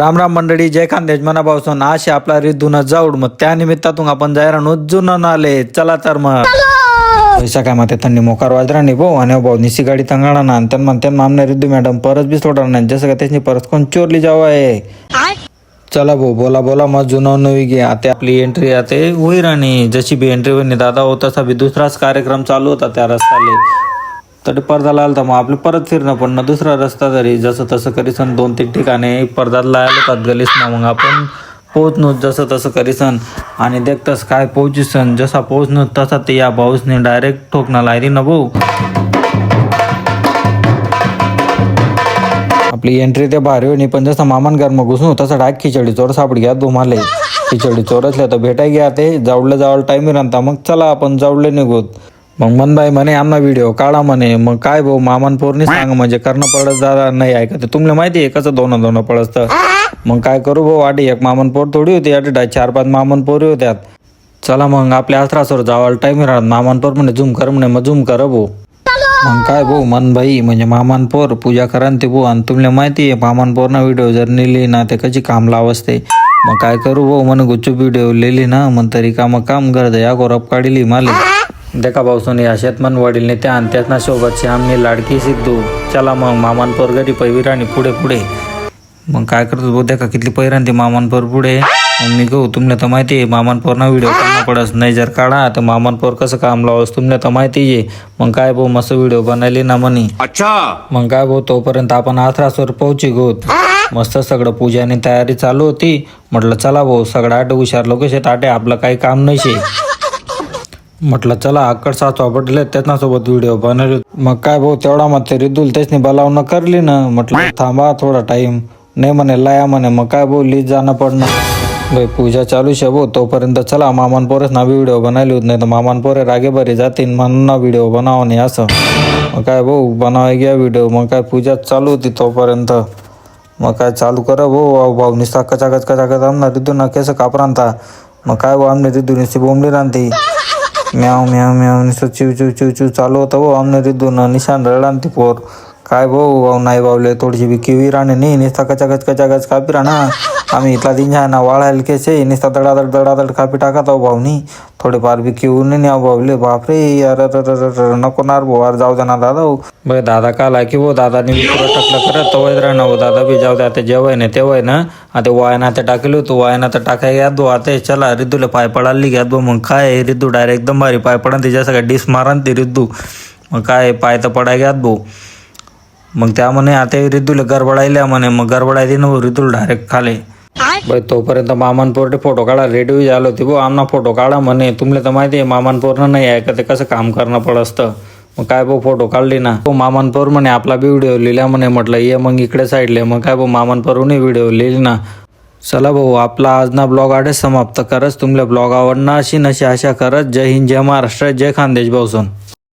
राम राम मंडळी, जय खानदेश मनापासून आशे आपला रिद्धून जाऊड मग त्या निमित्तातून आपण जायरा जुनं आले. चला तर मग पैसा काय माते थंडी मोकार वाजरा नाही भाऊ आणि भाऊ निसी गाडी तंगाणा ना त्यांना आमने रिद्धू मॅडम परत बी सोडणार नाही जसं का त्याची परत कोण चोरली जावं आहे. चला भाऊ बोला बोला मग जुनं नवी घे आता आपली एंट्री आते होई राणी जशी बी एंट्री होईन दादा होता तसा बी दुसराच कार्यक्रम चालू होता त्या रस्त्याले तरी पडदा लावला मग आपलं परत फिरणं पण ना दुसरा रस्ता तरी जसं तसं करीसन 2-3 ठिकाणी पडदा लायला होतात गलीस मग आपण पोहोचणं जसं तसं करीसन आणि देखतस काय पोहोचीसन जसा पोहोचणं तसा ते या भाऊसने डायरेक्ट ठोकणं लायली ना भाऊ. आपली एंट्री ते भारी होणी पण जसं मामान घर मग घुसून तसं डाक खिचडी चोर सापडी घ्या तुम्हाला खिचडी चोर असल्या तर भेटाय घ्या ते जावडलं जावळ टाइम राहता मग चला आपण जावडले निघूत. मग मनबाई म्हणे आमना व्हिडिओ काढा म्हणे मग काय भाऊ मामान पोरनी सांग म्हणजे करणं पडत जरा नाही ऐकत तुम्हाला माहिती आहे कसं दोन पडत मग काय करू भाऊ आधी एक मामन पोर थोडी होती आधी 4-5 मामन पोरी होत्यात. चला मग आपल्या आसरासवर जावाला टाइम राहत मामान पोर म्हणे झूम कर म्हणे मग झूम कर भाऊ. मग काय भाऊ मनबाई म्हणजे मामान पोर पूजा करा ते भाऊ आणि तुम्हाला माहिती आहे मामान पोर ना व्हिडिओ जर नेली ना ते कशी काम लावसते मग काय करू भाऊ म्हणे गुच्चू व्हिडिओ लिहिली ना मग तरी काम करत या गोरप काढली माले देखा भाऊ सोनी अशात मन वडील नेते आणि त्यात ना सोबतची आमनी लाडकी सिद्धू. चला मग मामान पोर घरी पैविराणी पुढे मग काय करतो भाऊ देखा किती पैरान ते मामान पोर पुढे मग मी गहू तुम्हाला तर माहिती आहे मामान पोर ना व्हिडिओ काढणं पडस नाही जर काढा तर मामान पोर कसं काम लावस तुम्हाला तर माहिती आहे. मग काय भाऊ मस्त व्हिडिओ बनवली ना म्हणे अच्छा मग काय भाऊ तोपर्यंत आपण आसरासवर पोहोची गोत मस्त सगळं पूजाने तयारी चालू होती. म्हटलं चला भाऊ सगळं आटे हुशार लोक शेत आटे आपलं काही काम नाही शे म्हटलं चला अक्कड साचवा पडले त्याच्यासोबत व्हिडिओ बनवले. मग काय भाऊ तेवढा मग ते रिदुल त्याचनी बोलावणं करली ना म्हटलं थांबा थोडा टाइम नाही म्हणे लाया म्हणे मग काय भाऊ लीज जाणं पडणं भाई पूजा चालू शे भाऊ तोपर्यंत चला मामान पोरच ना व्हिडिओ बनवली होत नाही तर मामान पोरे रागे बरे जातील म्हणून ना व्हिडिओ बनाव नाही असं. मग काय भाऊ बनावाय घ्या व्हिडिओ मग काय पूजा चालू होती तोपर्यंत मग काय चालू करा भाऊ भाऊ निस्ता कचाकच आमना रिदू ना केस कापरांता मग काय भाऊ आमने रिदू निस्ती बोंबली रांती म्याव म्याव म्याव निसं चिव चालू होतं भाऊ आमने रिदून निशान रडान ती पोर काय भाऊ नाही बावले थोडीशी विकी राणे नाही निस्ता कचाकच कापी राहणा आम्ही इथला दिन ना वाळायला केसे निस्ता दडादड कापी टाकत आहो भाऊनी थोडेफार विकी नाही भाऊले बापरे यार नको नार भाऊ जाऊ दे ना दादा भाई दादा काला की भाऊ दादानी विकुरा टाकलं करत तवय राहणं भाऊ दादा बी जाऊ दे आता जेवाय ना तेव्हाय ना आता वायना आता टाकलो तू वायना तर टाकाय घ्या दो आता चला रिद्धूला पाय पडाली घ्या दो मग काय रिद्धू डायरेक्ट एकदम भारी पाय पडा त्याच्या सगळ्या डिस मारा ती रिद्धू मग काय पाय तर पडाय घ्यात भाऊ. मग त्या म्हणे आता रिद्धूला गडबडायल्या म्हणे मग गडबडायली ना रिद्धूला डायरेक्ट खाले भाई तोपर्यंत मामान पोरटे फोटो काढा रेडी झालो होती भाऊ आमना फोटो काढा म्हणे तुम्हाला तर माहिती आहे मामान पोरनं नाही आहे का ते कसं काम करणं पडतं. मग काय भाऊ फोटो काढली ना तो मामान पोर म्हणे आपला बी व्हिडिओ लिहिला म्हणे म्हटलं ये मग इकडे साईडले मग काय भाऊ मामान पोरने व्हिडिओ लिहिली ना. चला भाऊ आपला आज ना ब्लॉग आडे समाप्त करत तुम्हाला ब्लॉग आवडणार अशी नशी आशा करत जय हिंद जय महाराष्ट्र जय खानदेश भाऊसन.